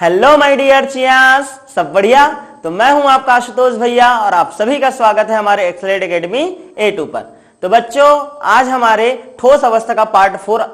Hello my dear चियास, सब बढ़िया। तो मैं हूं आपका आशुतोष भैया और आप सभी का स्वागत है हमारे एक्सेलेरेट एकेडमी A2 पर। तो बच्चों, आज हमारे ठोस अवस्था का पार्ट 4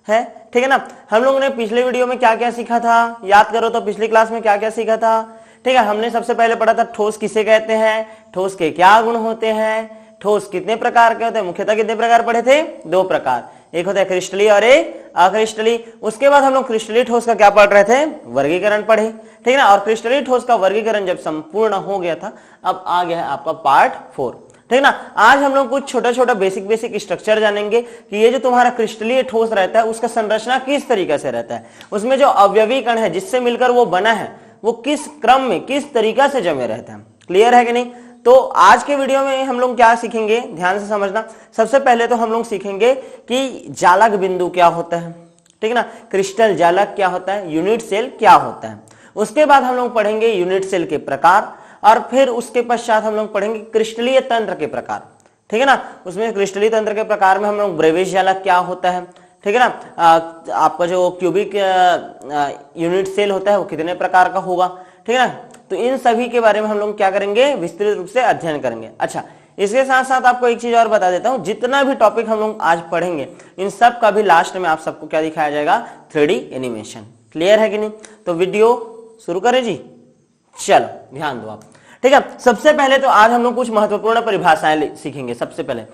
है, ठीक है ना। हम लोगों ने पिछले वीडियो में क्या क्या सीखा था, याद करो तो पिछली क्लास में क्या क्या सीखा था। ठीक है, हमने सबसे पहले पढ़ा था ठोस किसे कहते हैं, ठोस के क्या गुण होते हैं, ठोस कितने प्रकार के होते हैं। मुख्यतः कितने प्रकार पढ़े थे? 2 प्रकार, एक होता है क्रिस्टलीय और एक अक्रिस्टलीय। उसके बाद हम लोग क्रिस्टलीय ठोस का क्या पढ़ रहे थे? वर्गीकरण पढ़े, ठीक है ना। और क्रिस्टलीय ठोस का वर्गीकरण जब संपूर्ण हो गया था, अब आ गया है आपका पार्ट 4, ठीक है ना। आज हम लोग कुछ छोटा छोटा बेसिक स्ट्रक्चर जानेंगे कि ये जो तुम्हारा क्रिस्टलीय ठोस रहता है उसका संरचना किस तरीके से रहता है, उसमें जो अवयवी कण है जिससे मिलकर वो बना है वो किस क्रम में किस तरीका से जमे रहते हैं। क्लियर है कि नहीं? तो आज के वीडियो में हम लोग क्या सीखेंगे, ध्यान से समझना। सबसे पहले तो हम लोग सीखेंगे कि जालक बिंदु क्या होता है, ठीक है ना। क्रिस्टल जालक क्या होता है, यूनिट सेल क्या होता है। उसके बाद हम लोग पढ़ेंगे यूनिट सेल के प्रकार, और फिर उसके पश्चात हम लोग पढ़ेंगे क्रिस्टलीय तंत्र के प्रकार, ठीक है ना। उसमें क्रिस्टलीय तंत्र के प्रकार में हम लोग ब्रेविश जालक क्या होता है, ठीक है ना। आपका जो क्यूबिक यूनिट सेल होता है वो कितने प्रकार का होगा, ठीक है ना। तो इन सभी के बारे में हम लोग क्या करेंगे, विस्तृत रूप से अध्ययन करेंगे। अच्छा, इसके साथ साथ आपको एक चीज और बता देता हूं, जितना भी टॉपिक हम लोग आज पढ़ेंगे इन सब का भी लास्ट में आप सबको क्या दिखाया जाएगा, 3D एनिमेशन। क्लियर है कि नहीं? तो वीडियो शुरू करें जी। चलो ध्यान दो आप, ठीक है। सबसे पहले तो आज हम लोग कुछ महत्वपूर्ण परिभाषाएं सीखेंगे। सबसे पहले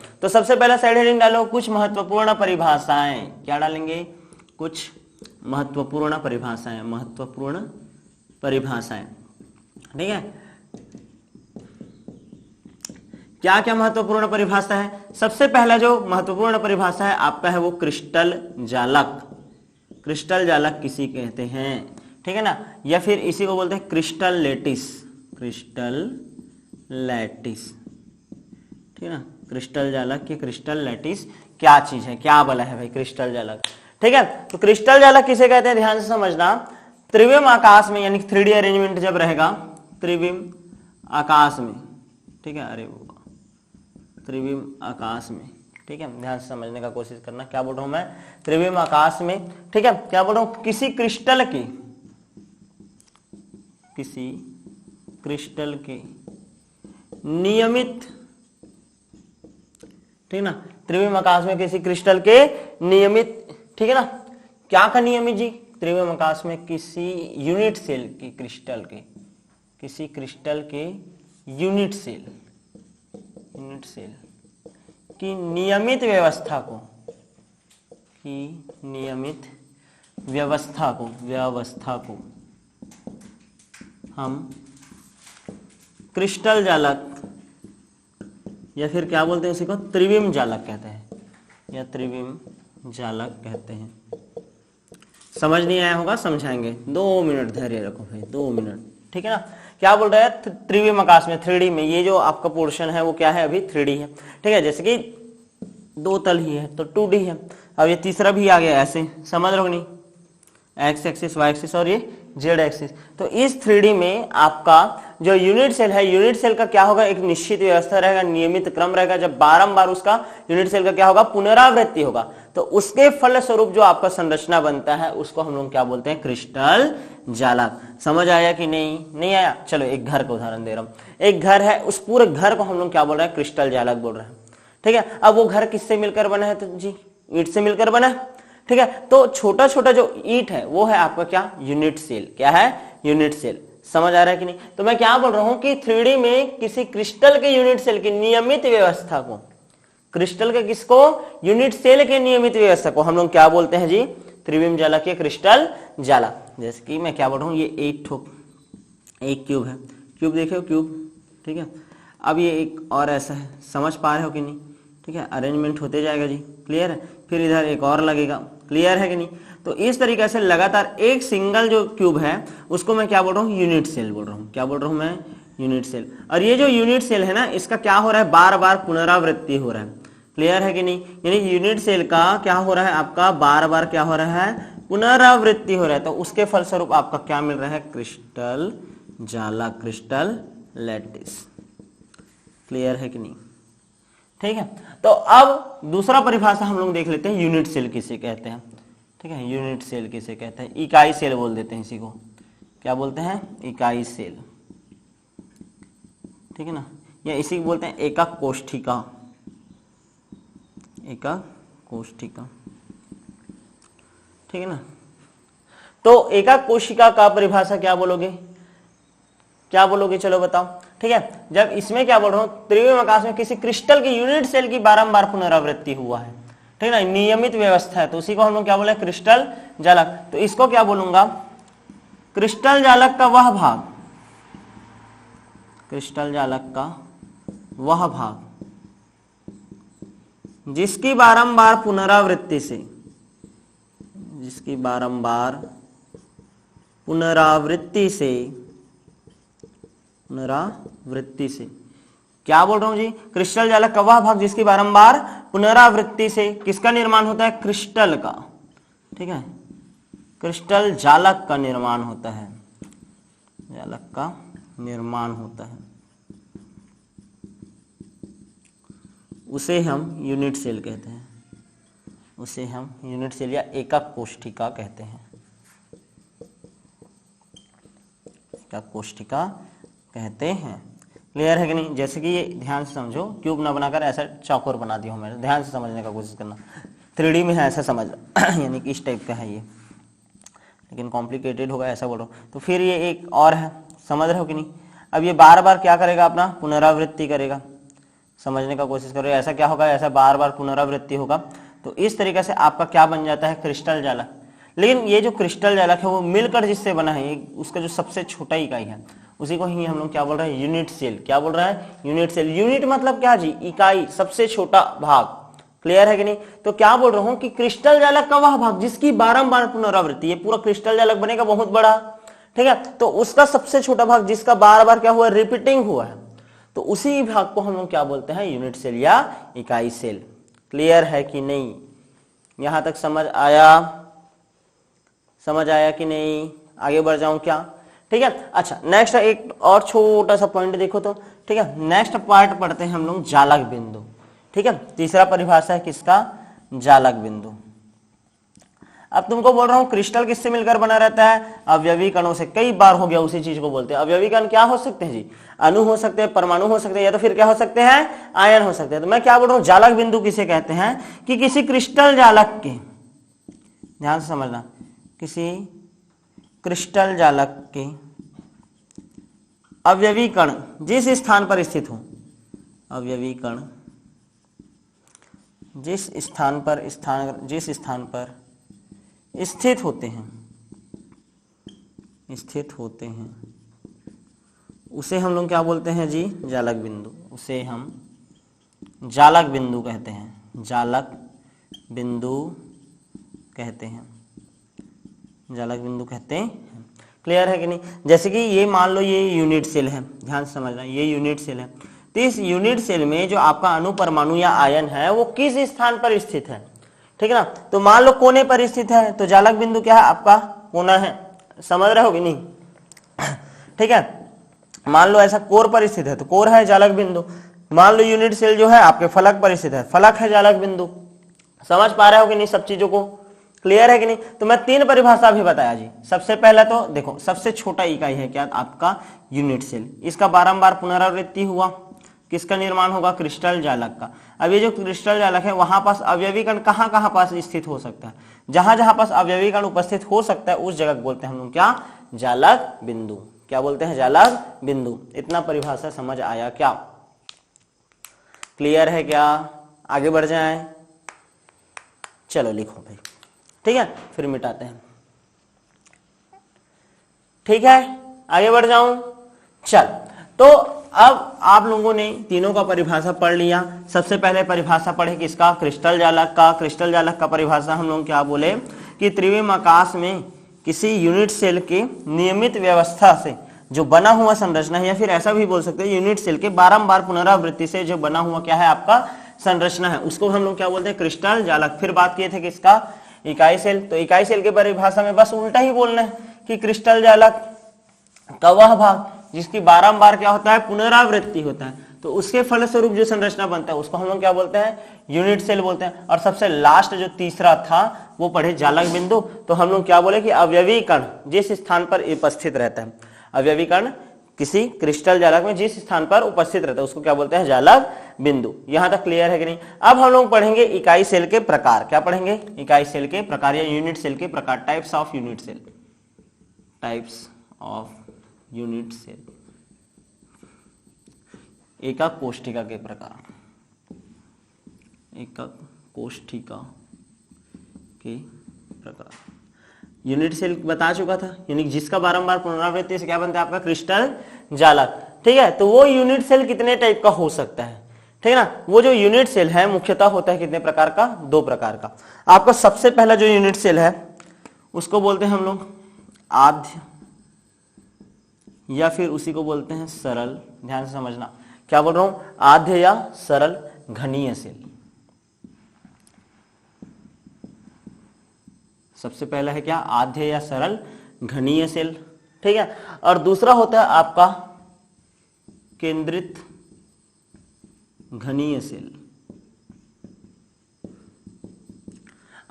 साइड हेडिंग डालो, कुछ महत्वपूर्ण परिभाषाएं। क्या डालेंगे? कुछ महत्वपूर्ण परिभाषाएं, ठीक है। क्या क्या महत्वपूर्ण परिभाषा है? सबसे पहला जो महत्वपूर्ण परिभाषा है आपका है वो क्रिस्टल जालक। क्रिस्टल जालक किसी कहते हैं, ठीक है ना, या फिर इसी को बोलते हैं क्रिस्टल लैटिस। ठीक है ना, क्रिस्टल जालक की क्रिस्टल लैटिस क्या चीज है, क्या बला है भाई क्रिस्टल जालक, ठीक है। तो क्रिस्टल जालक किसे कहते हैं, ध्यान से समझना। त्रिविम आकाश में यानी 3D अरेंजमेंट जब रहेगा, त्रिविम आकाश में, ठीक है, अरे वो त्रिविम आकाश में, ठीक है, ध्यान से समझने का कोशिश करना। क्या बोल रहा हूं मैं? त्रिविम आकाश में, ठीक है। क्या बोल रहा हूं? किसी क्रिस्टल के नियमित, ठीक ना, त्रिविम आकाश में किसी क्रिस्टल के नियमित, ठीक है ना। क्या का नियमित जी? त्रिविम आकाश में किसी यूनिट सेल की क्रिस्टल के, किसी क्रिस्टल के यूनिट सेल की नियमित व्यवस्था को हम क्रिस्टल जालक या फिर क्या बोलते हैं उसी को, त्रिविम जालक कहते हैं, या त्रिविम जालक कहते हैं। समझ नहीं आया होगा, समझाएंगे। 2 मिनट धैर्य रखो भाई, 2 मिनट, ठीक है ना। क्या बोल रहा है? त्रिविम आकाश में 3D में ये जो आपका पोर्शन है वो क्या है, अभी 3D है, ठीक है। जैसे कि 2 तल ही है तो 2D है। अब ये तीसरा भी आ गया, ऐसे समझ रहे हो नहीं, एक्स एक्सिस, वाई एक्सिस और ये जेड एक्सिस। तो इस 3D में आपका जो यूनिट सेल है, यूनिट सेल का क्या होगा, एक निश्चित व्यवस्था रहेगा, नियमित क्रम रहेगा। जब बारंबार उसका यूनिट सेल का क्या होगा, पुनरावृत्ति होगा, तो उसके फलस्वरूप जो आपका संरचना बनता है उसको हम लोग क्या बोलते हैं, क्रिस्टल जालक। समझ आया कि नहीं आया? चलो एक घर का उदाहरण दे रहा हूं। एक घर है, उस पूरे घर को हम लोग क्या बोल रहे हैं, क्रिस्टल जालक बोल रहे हैं, ठीक है। अब वो घर किससे मिलकर बना है? तो जी ईंट से मिलकर बना है, ठीक है। तो छोटा छोटा जो ईंट है वो है आपका क्या, यूनिट सेल। क्या है? Unit cell. समझ आ रहा है कि नहीं? तो मैं क्या बोल रहा हूं कि 3D में किसी क्रिस्टल के यूनिट सेल की नियमित व्यवस्था को, क्रिस्टल के किसको, यूनिट सेल के नियमित व्यवस्था को हम लोग क्या बोलते हैं जी, त्रिविम जालक या क्रिस्टल जालक। जैसे कि मैं क्या बोल रहा हूं, ये एक क्यूब है, क्यूब देखे हो, क्यूब, ठीक है। अब ये एक और ऐसा है, समझ पा रहे हो कि नहीं, ठीक है। अरेंजमेंट होते जाएगा जी, क्लियर है। फिर इधर एक और लगेगा, क्लियर है कि नहीं। तो इस तरीके से लगातार एक सिंगल जो क्यूब है उसको मैं क्या बोल रहा हूँ, यूनिट सेल बोल रहा हूँ। क्या बोल रहा हूँ मैं? Unit cell. और ये जो यूनिट सेल है ना, इसका क्या हो रहा है, बार बार पुनरावृत्ति हो रहा है। क्लियर है कि नहीं? यानी यूनिट सेल का क्या हो रहा है, आपका बार बार क्या हो रहा है, पुनरावृत्ति हो रहा है। तो उसके फलस्वरूप आपका क्या मिल रहा है, क्रिस्टल जालक, क्रिस्टल लैटिस। क्लियर है कि नहीं? ठीक है। तो अब दूसरा परिभाषा हम लोग देख लेते हैं, यूनिट सेल किसे कहते हैं। ठीक है, यूनिट सेल किसे कहते हैं, इकाई सेल बोल देते हैं इसी को, क्या बोलते हैं, इकाई सेल, ठीक है ना, या इसी को बोलते हैं एकक कोष्ठिका, एकक कोष्ठिका, ठीक है ना। तो एकक कोशिका का परिभाषा क्या बोलोगे, क्या बोलोगे, चलो बताओ, ठीक है। जब इसमें क्या बोल रहा हूं, त्रिविम आकाश में किसी क्रिस्टल की यूनिट सेल की बारंबार पुनरावृत्ति हुआ है, ठीक है ना, नियमित व्यवस्था है, तो उसी को हम लोग क्या बोले, क्रिस्टल जालक। तो इसको क्या बोलूंगा, क्रिस्टल जालक का वह भाग, क्रिस्टल जालक का वह भाग जिसकी बारंबार पुनरावृत्ति से, जिसकी बारंबार पुनरावृत्ति से क्या बोल रहा हूं जी, क्रिस्टल जालक का वह भाग जिसकी बारंबार पुनरावृत्ति से किसका निर्माण होता है, क्रिस्टल का, ठीक है, क्रिस्टल जालक का निर्माण होता है, जालक का निर्माण होता है, उसे हम यूनिट सेल कहते हैं, उसे हम यूनिट सेल या एकक कोष्ठिका कहते हैं, एकक कोष्ठिका कहते हैं। क्लियर है कि नहीं। जैसे कि ये ध्यान से समझो, क्यूब ना बनाकर ऐसा चौकोर बना दिया हूं मैंने, ध्यान से समझने का कोशिश करना, 3D में है ऐसा समझ यानी कि इस टाइप का है ये, लेकिन कॉम्प्लिकेटेड होगा ऐसा बोल रहा हूँ। तो फिर ये एक और है, समझ रहे हो कि नहीं। अब ये बार बार क्या करेगा, अपना पुनरावृत्ति करेगा, समझने का कोशिश करो, ऐसा क्या होगा, ऐसा बार बार पुनरावृत्ति होगा। तो इस तरीके से आपका क्या बन जाता है, क्रिस्टल जालक। लेकिन ये जो क्रिस्टल जालक है वो मिलकर जिससे बना है, उसका जो सबसे छोटा इकाई है उसी को ही हम लोग क्या बोल रहे हैं, यूनिट सेल। क्या बोल रहे हैं, यूनिट सेल। यूनिट मतलब क्या जी, इकाई, सबसे छोटा भाग। क्लियर है कि नहीं। तो क्या बोल रहा हूं कि क्रिस्टल जालक का वह भाग जिसकी बारंबार पुनरावृत्ति, ये पूरा क्रिस्टल जालक बनेगा बहुत बड़ा, ठीक है, तो उसका सबसे छोटा भाग जिसका बार बार क्या हुआ, रिपीटिंग हुआ है, तो उसी भाग को हम लोग क्या बोलते हैं, यूनिट सेल या इकाई सेल। क्लियर है कि नहीं, यहां तक समझ आया, समझ आया कि नहीं, आगे बढ़ जाऊं क्या, ठीक है। अच्छा, नेक्स्ट एक और छोटा सा पॉइंट देखो तो, ठीक है, नेक्स्ट पार्ट पढ़ते हैं हम लोग, जालक बिंदु, ठीक है। तीसरा परिभाषा है किसका, जालक बिंदु। अब तुमको बोल रहा हूं क्रिस्टल किससे मिलकर बना रहता है, अवयवी कणों से। कई बार हो गया उसी चीज को बोलते हैं। अवयवी कण क्या हो सकते हैं जी, अणु हो सकते हैं, परमाणु हो सकते हैं, या तो फिर क्या हो सकते हैं, आयन हो सकते हैं। तो मैं क्या बोल रहा हूं, जालक बिंदु किसे कहते हैं, कि किसी क्रिस्टल जालक के, ध्यान से समझना, किसी क्रिस्टल जालक के अवयवी कण जिस स्थान पर स्थित हो, अवयवी कण जिस स्थान पर स्थित होते हैं, उसे हम लोग क्या बोलते हैं जी, जालक बिंदु। उसे हम जालक बिंदु कहते हैं, जालक बिंदु कहते हैं, जालक बिंदु कहते हैं। क्लियर है कि नहीं। जैसे कि ये मान लो ये यूनिट सेल है, ध्यान से समझना, ये यूनिट सेल है। तो इस यूनिट सेल में जो आपका अणु, परमाणु या आयन है वो किस स्थान पर स्थित है, ठीक है ना। तो मान लो कोने पर स्थित है, तो जालक बिंदु क्या है, आपका कोना है। समझ रहे हो कि नहीं, ठीक है। मान लो ऐसा कोर पर स्थित है, तो कोर है जालक बिंदु। मान लो यूनिट सेल जो है आपके फलक पर स्थित है, फलक है जालक बिंदु। समझ पा रहे हो कि नहीं सब चीजों को, क्लियर है कि नहीं। तो मैं 3 परिभाषा भी बताया जी। सबसे पहला तो देखो, सबसे छोटा इकाई है क्या, आपका यूनिट सेल। इसका बारंबार पुनरावृत्ति हुआ, किसका निर्माण होगा, क्रिस्टल जालक का। अब ये जो क्रिस्टल जालक है, वहां पास अवयवी कण कहां कहां पास स्थित हो सकता है, जहां जहां पास अवयवी कण उपस्थित हो सकता है उस जगह को बोलते हैं हम लोग क्या, जालक बिंदु। क्या बोलते हैं, जालक बिंदु। इतना परिभाषा समझ आया क्या, क्लियर है क्या। आगे बढ़ जाएं, चलो लिखो भाई, ठीक है, फिर मिटाते हैं, ठीक है। आगे बढ़ जाऊं, चल। तो अब आप लोगों ने तीनों का परिभाषा पढ़ लिया। सबसे पहले परिभाषा पढ़े किसका, क्रिस्टल जालक का। क्रिस्टल जालक का परिभाषा हम लोग क्या बोले कि त्रिविम आकाश में किसी यूनिट सेल के नियमित व्यवस्था से जो बना हुआ संरचना है, या फिर ऐसा भी बोल सकते हैं यूनिट सेल के बारंबार पुनरावृत्ति से जो बना हुआ क्या है, आपका संरचना है, उसको हम लोग क्या बोलते हैं, क्रिस्टल जालक। फिर बात किए थे किसका, इकाई सेल। तो इकाई सेल के परिभाषा में बस उल्टा ही बोलना है कि क्रिस्टल जालक का वह भाग जिसकी बारंबार क्या होता है, पुनरावृत्ति होता है। तो उसके फलस्वरूप जो संरचना बनता है उसको हम लोग क्या बोलते हैं, यूनिट सेल बोलते हैं। और सबसे लास्ट जो तीसरा था वो पढ़े जालक बिंदु, तो हम लोग क्या बोले कि अवयवी कण जिस स्थान पर उपस्थित रहता है, अवयवी कण किसी क्रिस्टल जालक में जिस स्थान पर उपस्थित रहता है उसको क्या बोलते हैं, जालक बिंदु। यहां तक क्लियर है कि नहीं। अब हम लोग पढ़ेंगे इकाई सेल के प्रकार। क्या पढ़ेंगे, इकाई सेल के प्रकार या यूनिट सेल के प्रकार, types of unit cell, types of unit cell, एकक कोष्ठिका के प्रकार, एकक कोष्ठिका के प्रकार। यूनिट सेल बता चुका था, यानी जिसका बारंबार पुनरावृत्ति से क्या बनता है आपका, क्रिस्टल जालक। ठीक है, तो वो यूनिट सेल कितने टाइप का हो सकता है, ठीक है ना। वो जो यूनिट सेल है मुख्यतः होता है कितने प्रकार का, 2 प्रकार का। आपका सबसे पहला जो यूनिट सेल है उसको बोलते हैं हम लोग आद्य, या फिर उसी को बोलते हैं सरल। ध्यान से समझना, क्या बोल रहा हूं, आद्य या सरल घनीय सेल। सबसे पहला है क्या, आद्य या सरल घनीय सेल, ठीक है। और दूसरा होता है आपका केंद्रित घनीय सेल,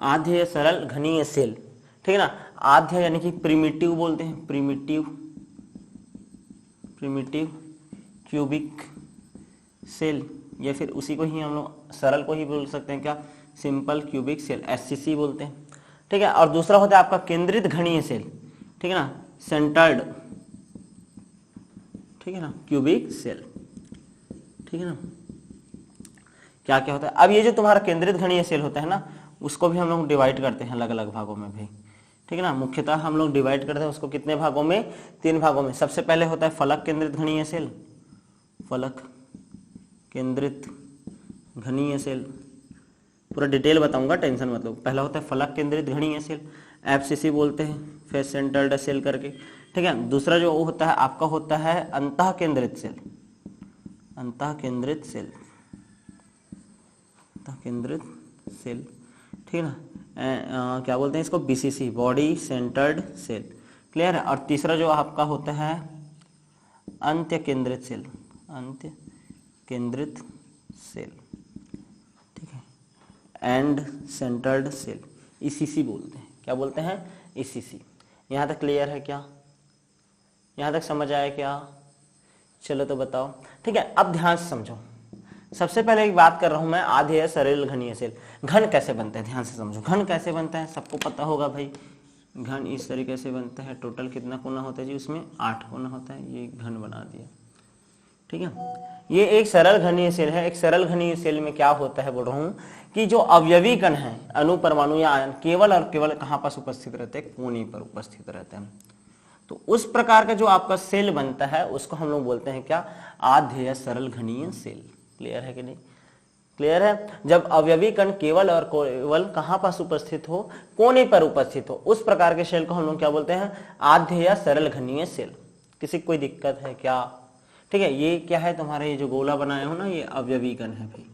आद्य या सरल घनीय सेल, ठीक है ना। आद्य यानी कि प्रिमिटिव बोलते हैं, प्रिमिटिव क्यूबिक सेल, या फिर उसी को ही हम लोग सरल को ही बोल सकते हैं क्या, सिंपल क्यूबिक सेल, एससीसी बोलते हैं, ठीक है। और दूसरा होता है आपका केंद्रित घनीय सेल, ठीक है ना, सेंटर्ड, ठीक है ना, क्यूबिक सेल, ठीक है ना। क्या क्या होता है, अब ये जो तुम्हारा केंद्रित घनीय सेल होता है ना, उसको भी हम लोग डिवाइड करते हैं अलग अलग भागों में भी, ठीक है ना। मुख्यतः हम लोग डिवाइड करते हैं उसको कितने भागों में, 3 भागों में। सबसे पहले होता है फलक केंद्रित घनीय सेल, फलक केंद्रित घनीय सेल, पूरा डिटेल बताऊंगा, टेंशन मत लो। पहला होता है फलक केंद्रित घनीय सेल, एफसीसी बोलते हैं, फेस सेंटर्ड सेल करके, ठीक है। दूसरा जो होता है आपका होता है अंतः केंद्रित सेल, अंतः केंद्रित सेल, अंतः केंद्रित सेल, ठीक है ना। क्या बोलते हैं इसको, BCC, body centred cell, clear है। और तीसरा जो आपका होता है अंत्य केंद्रित सेल, अंत्य केंद्रित सेल, ठीक है, एंड सेंटर्ड सेल, ईसीसी बोलते हैं। क्या बोलते हैं, ईसीसी। यहां तक क्लियर है क्या, यहां तक समझ आया क्या, चलो तो बताओ, ठीक है। अब ध्यान से समझो, सबसे पहले एक बात कर रहा हूं मैं, आद्य या सरल घनीय सेल। घन कैसे बनते हैं, ध्यान से समझो। घन कैसे बनता है सबको पता होगा भाई, घन इस तरीके से बनता है। टोटल कितना कोना होता है जी, उसमें 8 कोना होता है, ये घन बना दिया, ठीक है। ये एक सरल घनीय सेल है। एक सरल घनीय सेल में क्या होता है, बोल रहा हूं कि जो अवयवी कण है, अणु परमाणु या आयन, केवल और केवल कहां पास उपस्थित रहते हैं, कोने पर उपस्थित रहते हैं। तो उस प्रकार का जो आपका सेल बनता है उसको हम लोग बोलते हैं क्या, आद्य या सरल घनीय सेल। क्लियर है कि नहीं, क्लियर है। जब अवयवी कण केवल और केवल कहां पास उपस्थित हो, कोने पर उपस्थित हो, उस प्रकार के सेल को हम लोग क्या बोलते हैं, आद्य या सरल घनीय सेल। किसी को कोई दिक्कत है क्या, ठीक है। ये क्या है तुम्हारे, ये जो गोला बनाए हो ना, ये अवयवी कण है भाई,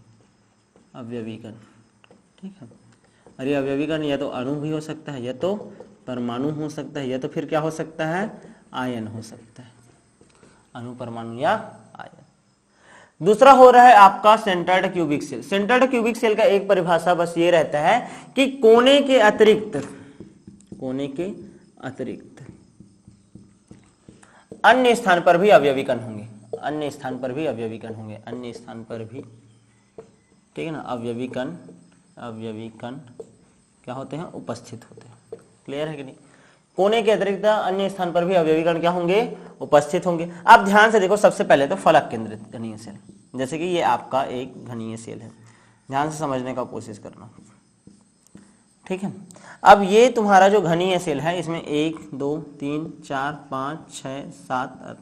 अवयवी कण, ठीक है। और ये अवयवी कण या तो अणु भी हो सकता है, या तो परमाणु हो सकता है, या तो फिर क्या हो सकता है, आयन हो सकता है, अणु परमाणु या आयन। दूसरा हो रहा है आपका centred cubic cell. Centred cubic cell का एक परिभाषा बस ये रहता है कि कोने के अतिरिक्त, कोने के अतिरिक्त अन्य स्थान पर भी अवयवी कण होंगे, अन्य स्थान पर भी अवयवी कण होंगे, अन्य स्थान पर भी, ठीक है ना, अवयवी कण, अवयवी कण क्या होते हैं, उपस्थित होते हैं। क्लियर है कि नहीं। कोने के अतिरिक्त अन्य स्थान पर भी अवयवी कण क्या होंगे, उपस्थित होंगे। आप ध्यान से देखो, सबसे पहले तो फलक केंद्रित घनीय सेल, जैसे कि ये आपका एक घनीय सेल है, ध्यान से समझने का कोशिश करना, ठीक है। अब ये तुम्हारा जो घनीय सेल है, इसमें 1 2 3 4 5 6 7 8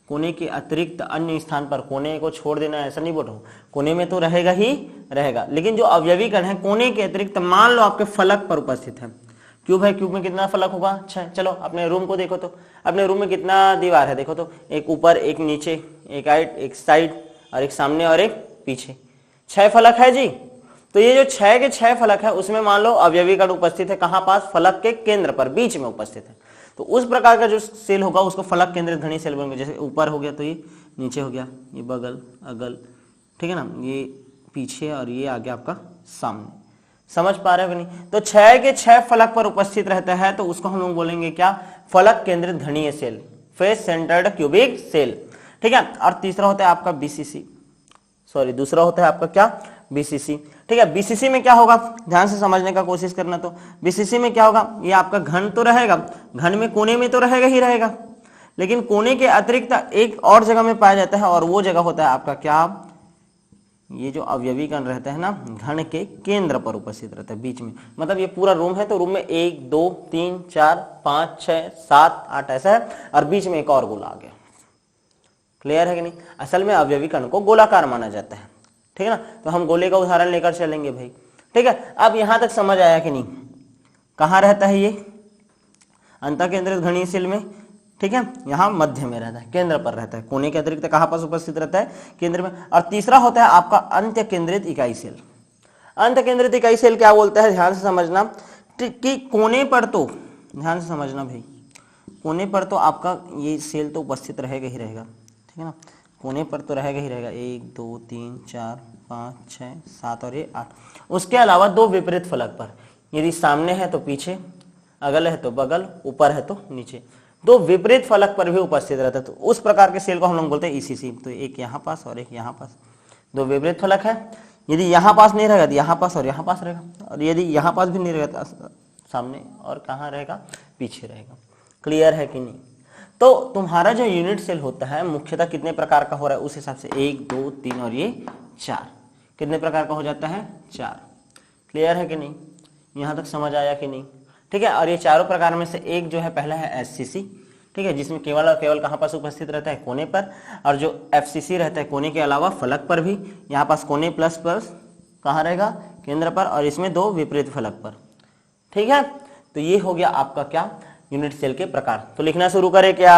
कोने के अतिरिक्त अन्य स्थान पर, कोने को छोड़ देना ऐसा नहीं बोल रहा हूं, कोने में तो रहेगा ही रहेगा, लेकिन जो अवयवी कण है कोने के अतिरिक्त मान लो आपके फलक पर उपस्थित है। क्यूब है, क्यूब में कितना फलक होगा, 6। चलो अपने रूम को देखो, तो अपने रूम में कितना दीवार है, देखो तो, एक ऊपर, एक नीचे, एक हाइट, एक साइड, और एक सामने और एक पीछे, 6 फलक है जी। तो ये जो 6 के 6 फलक है उसमें मान लो अवयवी कण उपस्थित है, कहां पास, फलक के केंद्र पर, बीच में उपस्थित है। तो उस प्रकार का जो सेल होगा उसको फलक केंद्रित घनीय सेल बोलेंगे। जैसे ऊपर हो गया तो ये नीचे हो गया, ये बगल अगल, ठीक है ना, ये पीछे और ये आगे आपका सामने। समझ पा रहे हो कि नहीं? तो 6 के 6 फलक पर उपस्थित रहता है तो उसको हम लोग बोलेंगे क्या? फलक केंद्रित घनीय cell, face centred cubic cell, ठीक है। और तीसरा होता है आपका बीसीसी, सॉरी दूसरा होता है आपका क्या? बीसीसी, ठीक है। बीसीसी में क्या होगा, ध्यान से समझने का कोशिश करना। तो बीसीसी में क्या होगा, ये आपका घन तो रहेगा, घन में कोने में तो रहेगा ही रहेगा, लेकिन कोने के अतिरिक्त एक और जगह में पाया जाता है और वो जगह होता है आपका क्या? ये जो अवयवी कण रहता है ना, घन के केंद्र पर उपस्थित रहता है, बीच में। मतलब ये पूरा रूम है तो रूम में 1 2 3 4 5 6 7 8 ऐसा है, और बीच में एक और गोला आ गया। क्लियर है कि नहीं? असल में अवयवी कण को गोलाकार माना जाता है, ठीक है ना। तो हम गोले का उदाहरण लेकर चलेंगे भाई, ठीक है। अब यहां तक समझ आया कि नहीं? कहां रहता है ये? अंतःकेंद्रित घनीय सेल में, ठीक है। यहाँ मध्य में रहता है, केंद्र पर रहता है, कोने के अतिरिक्त कहां पास उपस्थित रहता है? केंद्र में। और तीसरा होता है आपका अंत्य केंद्रित इकाई सेल। अंत्य केंद्रित इकाई सेल क्या बोलता है, ध्यान से समझना कि कोने पर तो, ध्यान से समझना भाई, कोने पर तो आपका ये सेल तो उपस्थित रहेगा ही रहेगा, ठीक है ना। कोने पर तो रहेगा ही रहेगा, 1 2 3 4 5 6 7 और ये 8। उसके अलावा 2 विपरीत फलक पर, यदि सामने है तो पीछे, अगल है तो बगल, ऊपर है तो नीचे, 2 विपरीत फलक पर भी उपस्थित रहता है। तो उस प्रकार के सेल को हम लोग बोलते हैं ईसीसी। तो एक यहाँ पास और एक यहाँ पास, 2 विपरीत फलक है। यदि यहाँ पास नहीं रहेगा तो यहाँ पास और यहाँ पास रहेगा, और यदि यहाँ पास भी नहीं रहेगा तो सामने और कहाँ रहेगा? पीछे रहेगा। क्लियर है कि नहीं? तो तुम्हारा जो यूनिट सेल होता है मुख्यतः कितने प्रकार का हो रहा है उस हिसाब से 1 2 3 और ये 4, कितने प्रकार का हो जाता है? 4। क्लियर है कि नहीं? यहाँ तक समझ आया कि नहीं? ठीक है। और ये चारों प्रकार में से एक जो है पहला है एससीसी, ठीक है, जिसमें केवल और केवल कहाँ पास उपस्थित रहता है? कोने पर। और जो एफसीसी रहता है कोने के अलावा फलक पर भी, यहाँ पास कोने प्लस प्लस कहाँ रहेगा? केंद्र पर, और इसमें 2 विपरीत फलक पर, ठीक है। तो ये हो गया आपका क्या? यूनिट सेल के प्रकार। तो लिखना शुरू करें क्या?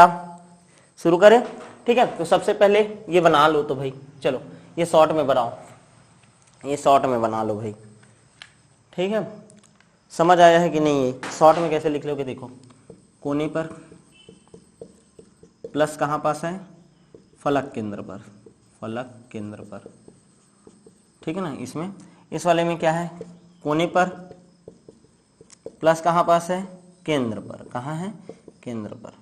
शुरू करें, ठीक है। तो सबसे पहले ये बना लो तो भाई, चलो ये शॉर्ट में बनाओ, ये शॉर्ट में बना लो भाई, ठीक है। समझ आया है कि नहीं? ये शॉर्ट में कैसे लिख लोगे? देखो, कोने पर प्लस कहाँ पास है? फलक केंद्र पर, फलक केंद्र पर, ठीक है ना। इसमें इस वाले में क्या है? कोने पर प्लस कहाँ पास है? केंद्र पर। कहाँ है? केंद्र पर,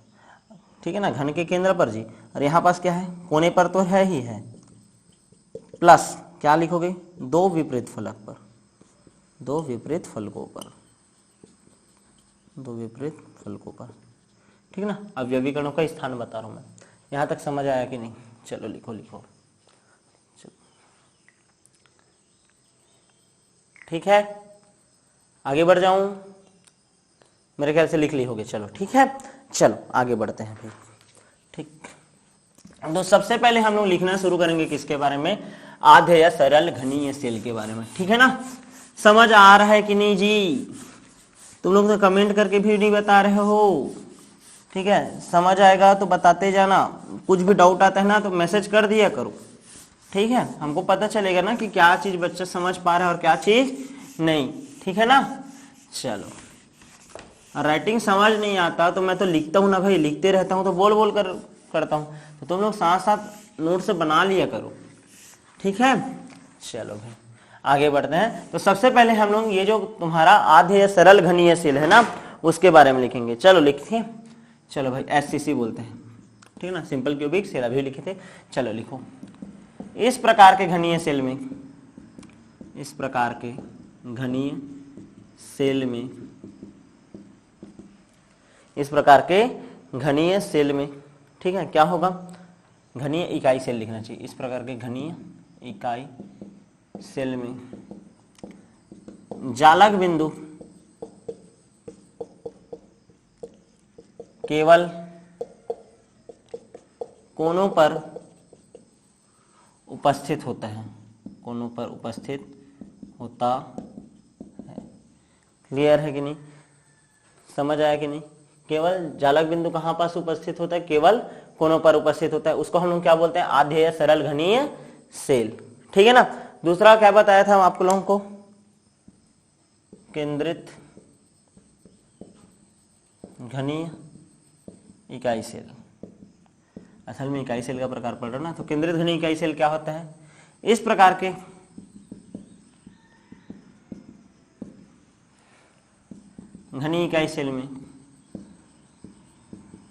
ठीक है ना, घन के केंद्र पर जी। और यहाँ पास क्या है? कोने पर तो है ही है, प्लस क्या लिखोगे? 2 विपरीत फलक पर, 2 विपरीत फलकों पर, 2 विपरीत फलकों पर, ठीक है ना। अवयवी कणों का स्थान बता रहा हूं मैं। यहां तक समझ आया कि नहीं? चलो लिखो लिखो, चलो ठीक है। आगे बढ़ जाऊं? मेरे ख्याल से लिख ली होगी। चलो ठीक है, चलो आगे बढ़ते हैं फिर, ठीक। तो सबसे पहले हम लोग लिखना शुरू करेंगे किसके बारे में? आधेय सरल घनीय सेल के बारे में, ठीक है ना। समझ आ रहा है कि नहीं जी? तुम लोग तो कमेंट करके भी नहीं बता रहे हो, ठीक है। समझ आएगा तो बताते जाना, कुछ भी डाउट आता है ना तो मैसेज कर दिया करो, ठीक है। हमको पता चलेगा ना कि क्या चीज बच्चा समझ पा रहा है और क्या चीज नहीं, ठीक है ना। चलो, राइटिंग समझ नहीं आता तो मैं तो लिखता हूँ ना भाई, लिखते रहता हूँ तो बोल बोल कर करता हूँ, तो तुम लोग साथ साथ नोट से बना लिया करो, ठीक है। चलो भाई आगे बढ़ते हैं। तो सबसे पहले हम लोग ये जो तुम्हारा आधेय सरल घनीय सेल है ना उसके बारे में लिखेंगे। चलो लिखिए, चलो भाई एससीसी बोलते हैं, ठीक है ना, सिंपल क्यूबिक सेल अभी लिखे थे। चलो लिखो, इस प्रकार के घनीय सेल में, इस प्रकार के घनीय सेल में, इस प्रकार के घनीय सेल में, ठीक है, क्या होगा? घनीय इकाई सेल लिखना चाहिए। इस प्रकार के घनीय इकाई सेल में जालक बिंदु केवल कोनों पर उपस्थित होता है, कोनों पर उपस्थित होता है। क्लियर है कि नहीं? समझ आया कि नहीं? केवल जालक बिंदु कहां पास उपस्थित होता है? केवल कोनों पर उपस्थित होता है। उसको हम लोग क्या बोलते हैं? आधेय सरल घनीय सेल, ठीक है ना। दूसरा क्या बताया था हम आप लोगों को? केंद्रित घनीय इकाई सेल, असल में इकाई सेल का प्रकार पढ़ रहे हो ना। तो केंद्रित घनी इकाई सेल क्या होता है? इस प्रकार के घनी इकाई सेल में,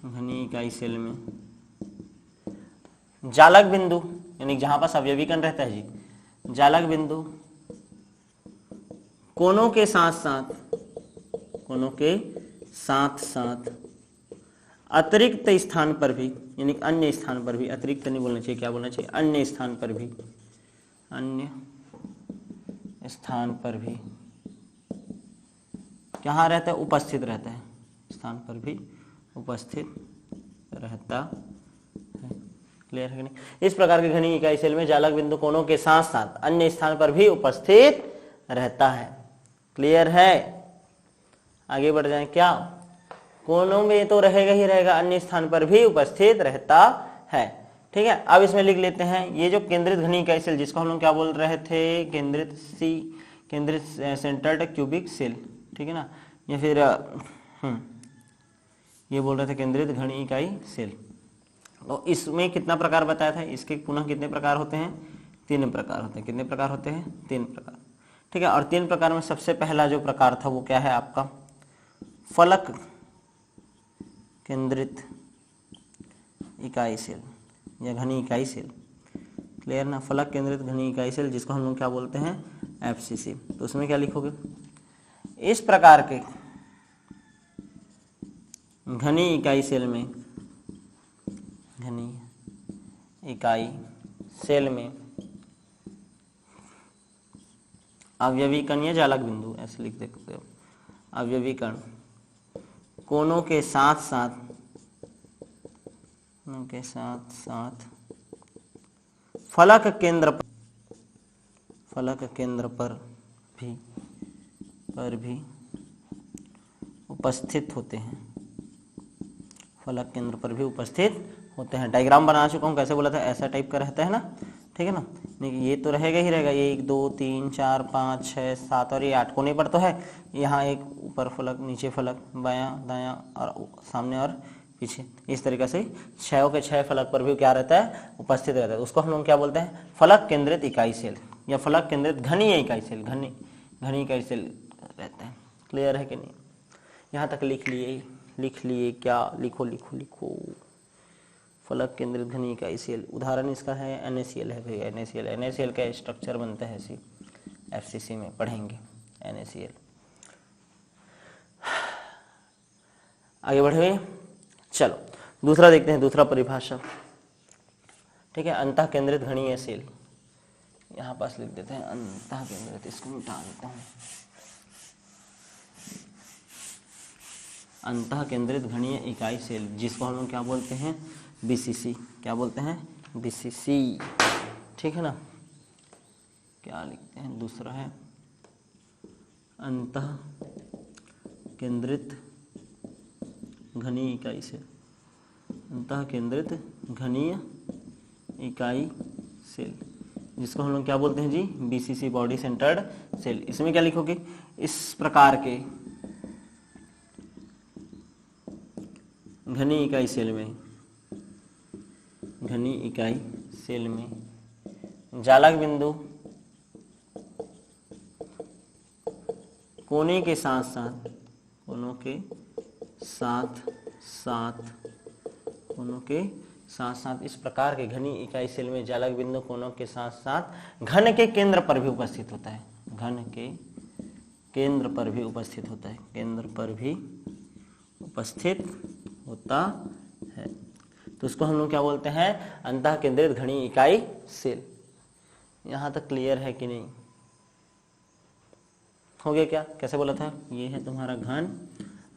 घनी इकाई सेल में जालक बिंदु, यानी जहां पास अवयवी कण रहता है जी, जालक बिंदु कोनों के साथ साथ, कोनों के साथ साथ अतिरिक्त स्थान पर भी, यानी अन्य स्थान पर भी, अतिरिक्त नहीं बोलना चाहिए, क्या बोलना चाहिए? अन्य स्थान पर भी, अन्य स्थान पर भी कहाँ रहता है? उपस्थित रहता है, स्थान पर भी उपस्थित रहता है। क्लियर है कि नहीं? इस प्रकार के घनी इकाई सेल में जालक बिंदु कोनों के साथ साथ अन्य स्थान पर भी उपस्थित रहता है। क्लियर है? आगे बढ़ जाएं। क्या कोनों में तो रहेगा ही रहेगा, अन्य स्थान पर भी उपस्थित रहता है। ठीक है, अब इसमें लिख लेते हैं ये जो केंद्रित घनी इकाई सेल, जिसको हम लोग क्या बोल रहे थे? केंद्रित सेंटर्ड क्यूबिक सेल, ठीक है ना, या फिर ये बोल रहे थे केंद्रित घनी इकाई सेल। तो इसमें कितना प्रकार बताया था? इसके पुनः कितने प्रकार होते हैं? 3 प्रकार होते हैं। कितने प्रकार होते हैं? 3 प्रकार। ठीक है, और 3 प्रकार में सबसे पहला जो प्रकार था वो क्या है आपका? फलक केंद्रित इकाई सेल या घनी इकाई सेल। क्लियर ना? फलक केंद्रित घनी इकाई सेल, जिसको हम लोग क्या बोलते हैं? FCC। तो उसमें क्या लिखोगे? इस प्रकार के घनी इकाई सेल में, घनी इकाई सेल में अवयवी कण या जालक बिंदु, ऐसे लिख सकते हो, अवयवी कण कोनों के साथ साथ, उनके साथ साथ फलक केंद्र पर, फलक केंद्र पर भी उपस्थित होते हैं, फलक केंद्र पर भी उपस्थित होते हैं। डायग्राम बना चुका हूँ, कैसे बोला था? ऐसा टाइप का रहता है ना, ठीक है ना। नहीं, ये तो रहेगा ही रहेगा, 1 2 3 4 5 6 7 और ये 8 कोने पर तो है। यहाँ एक ऊपर फलक, नीचे फलक, बायां दायां और सामने और पीछे, इस तरीके से 6 के 6 फलक पर भी क्या रहता है? उपस्थित रहता है। उसको हम लोग क्या बोलते हैं? फलक केंद्रित इकाई सेल या फलक केंद्रित घनी इकाई सेल, घनी इकाई सेल रहता है। क्लियर है कि नहीं? यहाँ तक लिख लिए क्या? लिखो फलक केंद्रित घनी इकाई सेल। उदाहरण इसका है NaCl है भैया, NaCl का स्ट्रक्चर बनता है FCC में पढ़ेंगे NaCl। आगे बढ़े, चलो दूसरा देखते हैं, दूसरा परिभाषा। ठीक है, अंतः केंद्रित घनीय सेल, यहाँ पास लिख देते हैं अंतः केंद्रित, इसको मिटा देता हूँ। अंतः केंद्रित घनीय इकाई सेल, जिसको हम लोग क्या बोलते हैं? BCC। क्या बोलते हैं? BCC। ठीक है ना? क्या लिखते हैं? दूसरा है अंतः केंद्रित घनीय इकाई सेल, अंतः केंद्रित घनीय इकाई सेल, जिसको हम लोग क्या बोलते हैं जी? BCC, body centred cell. इसमें क्या लिखोगे? इस प्रकार के घनी इकाई सेल में, घनी इकाई सेल में जालक बिंदु कोने के साथ साथ, कोनों के साथ साथ इस प्रकार के घनी इकाई सेल में जालक बिंदु कोनों के साथ साथ घन के केंद्र पर भी उपस्थित होता है, घन के केंद्र पर भी उपस्थित होता है, केंद्र पर भी उपस्थित होता है। तो उसको हम लोग क्या बोलते हैं? अंतः केंद्रित घनी इकाई सेल। यहां तक क्लियर है कि नहीं? हो गया क्या? कैसे बोला था? ये है तुम्हारा घन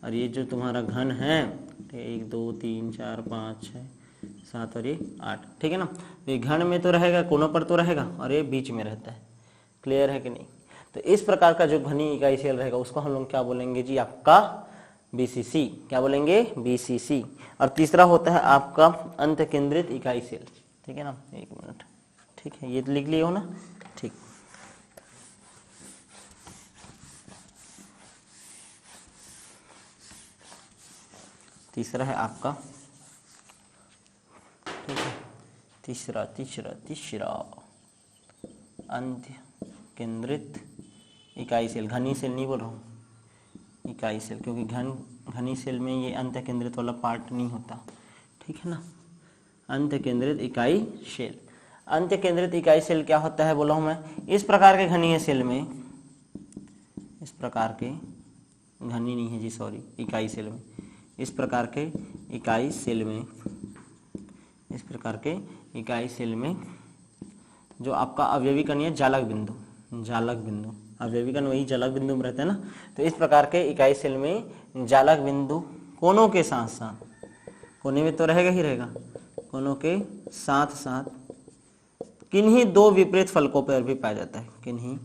और ये जो तुम्हारा घन है 1 2 3 4 5 6 7 और ये 8, ठीक है ना। तो ये घन में तो रहेगा, कोनों पर तो रहेगा और ये बीच में रहता है। क्लियर है कि नहीं? तो इस प्रकार का जो घनी इकाई सेल रहेगा उसको हम लोग क्या बोलेंगे जी? आपका BCC। क्या बोलेंगे? BCC। और तीसरा होता है आपका अंत केंद्रित इकाई सेल। ठीक है ना? 1 मिनट, ठीक है, ये तो लिख लिए हो ना? ठीक। तीसरा है आपका ठीक है। तीसरा अंत्य केंद्रित इकाई सेल, घनी सेल नहीं बोल रहा हूँ, इकाई सेल, क्योंकि घनी सेल में ये अंत्य केंद्रित वाला पार्ट नहीं होता, ठीक है ना। अंत्य केंद्रित इकाई सेल, अंत्य केंद्रित इकाई सेल क्या होता है बोला हूँ मैं, इस प्रकार के घनीय सेल में, इस प्रकार के घनी नहीं है जी, सॉरी, इकाई सेल में, इस प्रकार के इकाई सेल में, इस प्रकार के इकाई सेल में जो आपका अवयवी कण है जालक बिंदु, अवयवी कण वही जालक बिंदु में रहते हैं ना, तो इस प्रकार के इकाई सेल में जालक बिंदु कोनों के साथ साथ, कोने में तो रहेगा ही रहेगा, कोनों के साथ साथ किन्हीं दो विपरीत फलकों पर भी पाया जाता है, किन्हीं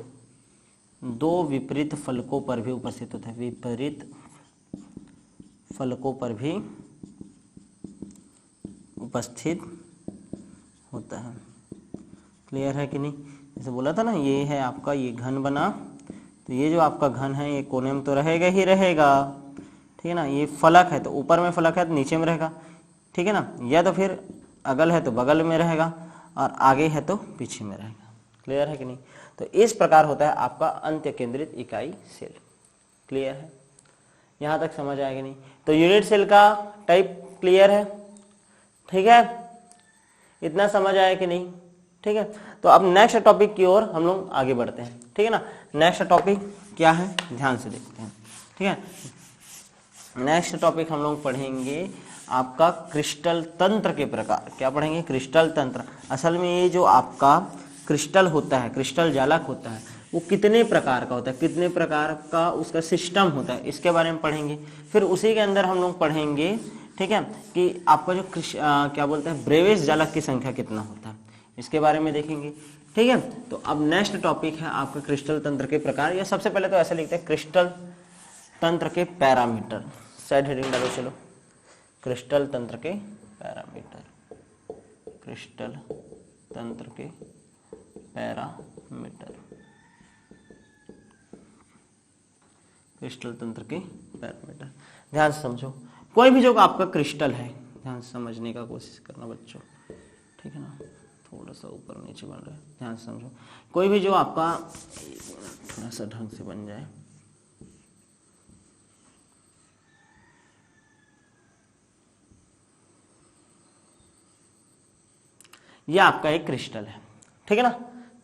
दो विपरीत फलकों पर भी उपस्थित होता है, विपरीत फलकों पर भी उपस्थित होता है। क्लियर है कि नहीं। जैसे बोला था ना, ये है आपका, ये घन बना, तो ये जो आपका घन है ये कोने में तो रहेगा ही रहेगा, ठीक है ना। ये फलक है तो ऊपर में फलक है तो नीचे में रहेगा, ठीक है ना, या तो फिर अगल है तो बगल में रहेगा और आगे है तो पीछे में रहेगा। क्लियर है कि नहीं। तो इस प्रकार होता है आपका अंत्य केंद्रित इकाई सेल। क्लियर है, यहां तक समझ आएगा नहीं। तो यूनिट सेल का टाइप क्लियर है, ठीक है, इतना समझ आया कि नहीं। ठीक है, तो अब नेक्स्ट टॉपिक की ओर हम लोग आगे बढ़ते हैं, ठीक है ना। नेक्स्ट टॉपिक क्या है ध्यान से देखते हैं, ठीक है। नेक्स्ट टॉपिक हम लोग पढ़ेंगे आपका क्रिस्टल तंत्र के प्रकार। क्या पढ़ेंगे, क्रिस्टल तंत्र। असल में ये जो आपका क्रिस्टल होता है, क्रिस्टल जालक होता है, वो कितने प्रकार का होता है, कितने प्रकार का उसका सिस्टम होता है, इसके बारे में पढ़ेंगे। फिर उसी के अंदर हम लोग पढ़ेंगे, ठीक है, कि आपका जो क्या बोलते हैं ब्रेविस जालक की संख्या कितना होता है, इसके बारे में देखेंगे। ठीक है, तो अब नेक्स्ट टॉपिक है आपका क्रिस्टल तंत्र के प्रकार। या सबसे पहले तो ऐसे लिखते हैं क्रिस्टल तंत्र के पैरामीटर। साइड हेडिंग डालो, चलो, क्रिस्टल तंत्र के पैरामीटर, क्रिस्टल तंत्र के पैरामीटर, क्रिस्टल तंत्र के पैरामीटर। ध्यान से समझो, कोई भी जो आपका क्रिस्टल है, ध्यान से समझने का कोशिश करना बच्चों, ठीक है ना, थोड़ा सा ऊपर नीचे बन रहा है, ध्यान से समझो। कोई भी जो आपका, थोड़ा सा ढंग से बन जाए, ये आपका एक क्रिस्टल है, ठीक है ना,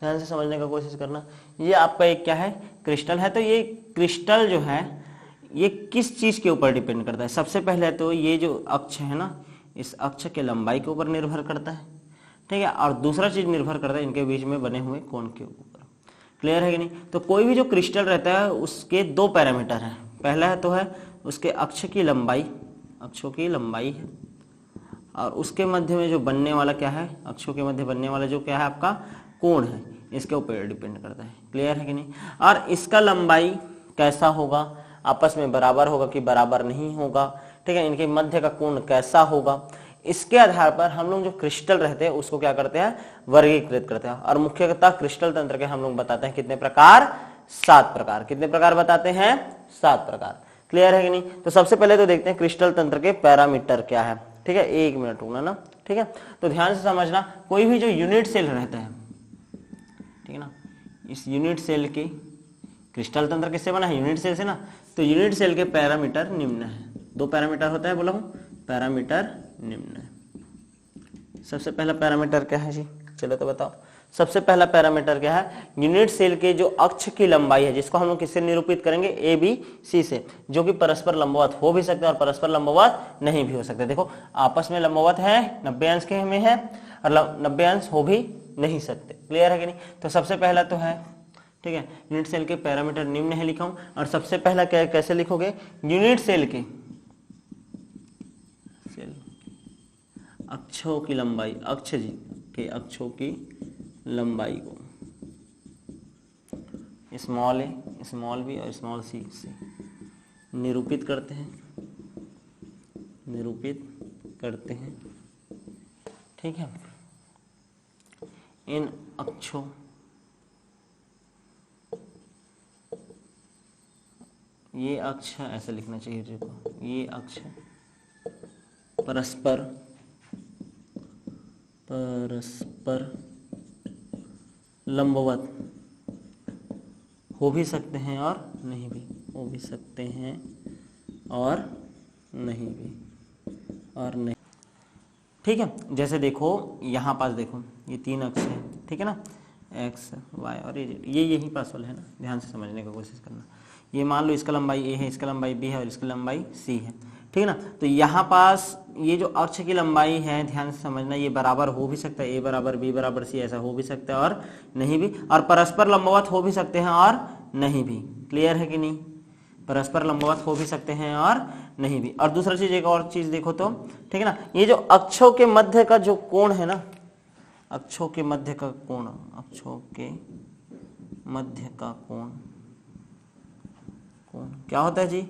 ध्यान से समझने का कोशिश करना। ये आपका एक क्या है, क्रिस्टल है। तो ये क्रिस्टल जो है ये किस चीज के ऊपर डिपेंड करता है। सबसे पहले तो ये जो अक्ष है ना, इस अक्ष के लंबाई के ऊपर निर्भर करता है, ठीक है, और दूसरा चीज निर्भर करता है इनके बीच में बने हुए कोण के ऊपर। क्लियर है कि नहीं। तो कोई भी जो क्रिस्टल रहता है उसके दो पैरामीटर हैं। पहला है तो है उसके अक्ष की लंबाई, अक्षों की लंबाई है, और उसके मध्य में जो बनने वाला क्या है, अक्षों के मध्य बनने वाला जो क्या है आपका कोण है, इसके ऊपर डिपेंड करता है। क्लियर है कि नहीं। और इसका लंबाई कैसा होगा, आपस में बराबर होगा कि बराबर नहीं होगा, ठीक है, इनके मध्य का कोण कैसा होगा, इसके आधार पर हम लोग जो क्रिस्टल रहते हैं उसको क्या करते हैं, वर्गीकृत करते हैं। और मुख्यतः क्रिस्टल तंत्र के हम लोग बताते हैं कितने प्रकार, 7 प्रकार। कितने प्रकार बताते हैं, 7 प्रकार। क्लियर है कि नहीं। तो सबसे पहले तो देखते हैं क्रिस्टल तंत्र के पैरामीटर क्या है, ठीक है, 1 मिनट रुकना ना, ठीक है। तो ध्यान से समझना, कोई भी जो यूनिट सेल रहता है, ठीक है ना, इस यूनिट सेल के, क्रिस्टल तंत्र किससे बना है, यूनिट सेल से ना, तो यूनिट सेल के पैरामीटर निम्न है। 2 पैरामीटर होता है, बोला हूं, पैरामीटर निम्न है। सबसे पहला पैरामीटर क्या है जी, चलो तो बताओ। सबसे पहला पैरामीटर क्या है, यूनिट सेल के जो अक्ष की लंबाई है, जिसको हम लोग किससे निरूपित करेंगे, ए बी सी से, जो कि परस्पर लंबवत हो भी सकते हैं और परस्पर लंबवत नहीं भी हो सकते। देखो आपस में लंबवत है, 90 अंश के में है, और 90 अंश हो भी नहीं सकते। क्लियर है कि नहीं। तो सबसे पहला तो है, ठीक है, यूनिट सेल के पैरामीटर निम्न है लिखा हूं। और सबसे पहला क्या, कैसे लिखोगे, यूनिट सेल के अक्षों की लंबाई, अक्ष जी के अक्षों की लंबाई को स्मॉल ए, स्मॉल बी और स्मॉल सी से निरूपित करते हैं, निरूपित करते हैं, ठीक है। इन अक्षों, ये अक्ष ऐसे लिखना चाहिए देखो, ये अक्ष परस्पर परस्पर लंबवत हो भी सकते हैं और नहीं भी, हो भी सकते हैं और नहीं भी, और नहीं। ठीक है, जैसे देखो यहाँ पास देखो ये 3 अक्ष है, ठीक है ना, एक्स वाई और ये यही पास वाला है ना, ध्यान से समझने की कोशिश करना। ये मान लो इसका लंबाई ए है, इसका लंबाई बी है और इसकी लंबाई सी है, ठीक है ना। तो यहाँ पास ये जो अक्ष की लंबाई है, ध्यान से समझना, ये बराबर हो भी सकता है, ए बराबर बी बराबर सी, ऐसा हो भी सकता है और नहीं भी, और परस्पर लंबवत हो भी सकते हैं और नहीं भी। क्लियर है कि नहीं? परस्पर लंबवत हो भी सकते हैं और नहीं भी। और दूसरा चीज, एक और चीज देखो तो, ठीक है ना, ये जो अक्षों के मध्य का जो कोण है ना, अक्षों के मध्य का कोण, अक्षों के मध्य का कोण, कोण क्या होता है जी?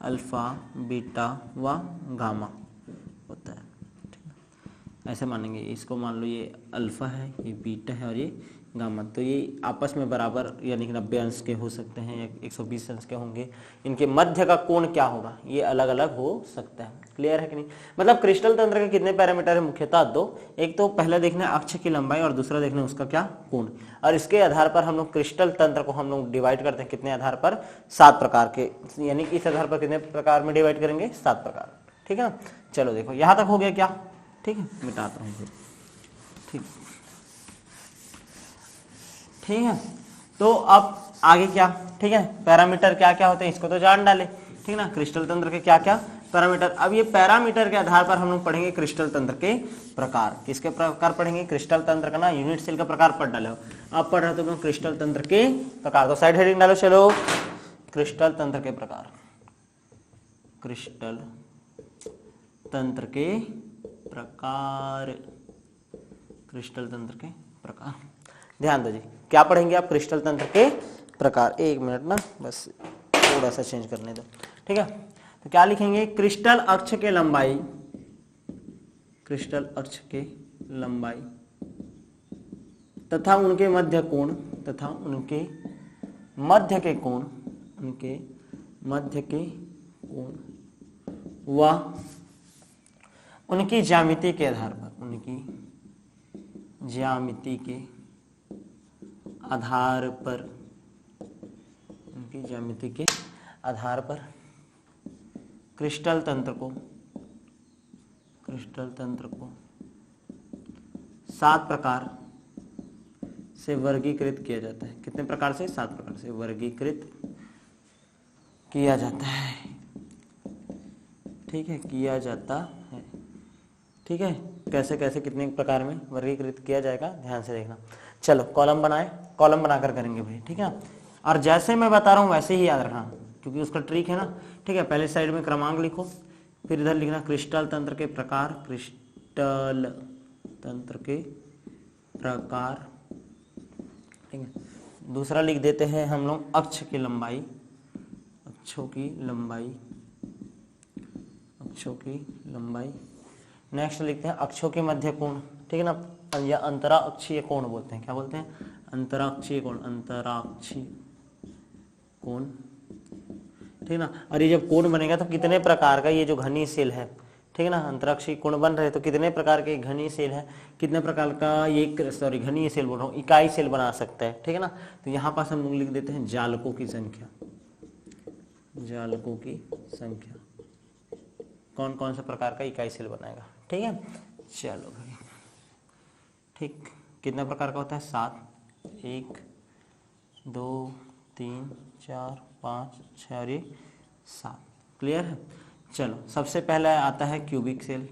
अल्फा, बीटा व गामा होता है, ठीक है। ऐसे मानेंगे, इसको मान लो ये अल्फा है, ये बीटा है और ये गामा, तो ये आपस में बराबर यानी कि 90 अंश के हो सकते हैं या 120 अंश के होंगे। इनके मध्य का कोण क्या होगा, ये अलग अलग हो सकता है। क्लियर है कि नहीं? मतलब क्रिस्टल तंत्र के कितने पैरामीटर है? मुख्यतः 2। एक तो पहले देखना है अक्ष की लंबाई और दूसरा देखना है उसका क्या कोण, और इसके आधार पर हम लोग क्रिस्टल तंत्र को हम लोग डिवाइड करते हैं कितने आधार पर? 7 प्रकार के, यानी कि इस आधार पर कितने प्रकार में डिवाइड करेंगे? 7 प्रकार, ठीक है ना। चलो देखो यहां तक हो गया क्या? ठीक है, मिटाता हूँ फिर, ठीक ठीक है। तो अब आगे क्या, ठीक है, पैरामीटर क्या क्या होते हैं इसको तो जान डाले, ठीक ना, क्रिस्टल तंत्र के क्या क्या पैरामीटर। अब ये पैरामीटर के आधार पर हम लोग पढ़ेंगे क्रिस्टल तंत्र के प्रकार। किसके प्रकार पढ़ेंगे? क्रिस्टल तंत्र का ना यूनिट सेल का प्रकार पढ़ डालो। अब पढ़ रहे हो क्रिस्टल तंत्र के प्रकार, तो साइड हेडिंग डालो। चलो, क्रिस्टल तंत्र के प्रकार, क्रिस्टल तंत्र के प्रकार, क्रिस्टल तंत्र के प्रकार। ध्यान दो जी, क्या पढ़ेंगे आप? क्रिस्टल तंत्र के प्रकार। 1 मिनट ना, बस थोड़ा सा चेंज करने दो, ठीक है। तो क्या लिखेंगे? क्रिस्टल अक्ष के लंबाई, क्रिस्टल अक्ष के लंबाई तथा उनके मध्य कोण, तथा उनके मध्य के कोण, उनके मध्य के कोण व उनकी ज्यामिति के आधार पर, उनकी ज्यामिति के आधार पर, उनकी ज्यामिति के आधार पर क्रिस्टल तंत्र को, क्रिस्टल तंत्र को 7 प्रकार से वर्गीकृत किया जाता है। कितने प्रकार से? 7 प्रकार से वर्गीकृत किया जाता है, ठीक है, किया जाता है, ठीक है। कैसे कैसे कितने प्रकार में वर्गीकृत किया जाएगा, ध्यान से देखना। चलो कॉलम बनाए, कॉलम बनाकर करेंगे भाई, ठीक है। और जैसे मैं बता रहा हूँ वैसे ही याद रखना, क्योंकि उसका ट्रिक है ना, ठीक है। पहले साइड में क्रमांक लिखो, फिर इधर लिखना क्रिस्टल तंत्र के प्रकार, क्रिस्टल तंत्र के प्रकार, ठीक है। दूसरा लिख देते हैं हम लोग अक्ष की लंबाई, अक्षों की लंबाई, अक्षों की लंबाई। नेक्स्ट लिखते हैं अक्षों के मध्य कोण, ठीक है ना, या अंतराक्षीय कोण बोलते हैं। क्या बोलते हैं? अंतराक्षीय कोण, अंतराक्षीय कोण, ठीक है ना। और ये जब कोण बनेगा तो कितने प्रकार का ये जो घनी सेल है, ठीक है ना, अंतराक्षीय कोण बन रहे तो कितने प्रकार के घनी सेल है, कितने प्रकार का ये, सॉरी घनी सेल बोल रहा हूँ, इकाई सेल बना सकता है, ठीक है ना। तो यहाँ पास हम लोग लिख देते हैं जालकों की संख्या, जालकों की संख्या, कौन कौन सा प्रकार का इकाई सेल बनाएगा, ठीक है। चलो भाई, ठीक, कितने प्रकार का होता है? 7, 1 2 3 4 5 6 और 7। क्लियर है? चलो सबसे पहला आता है क्यूबिक सेल,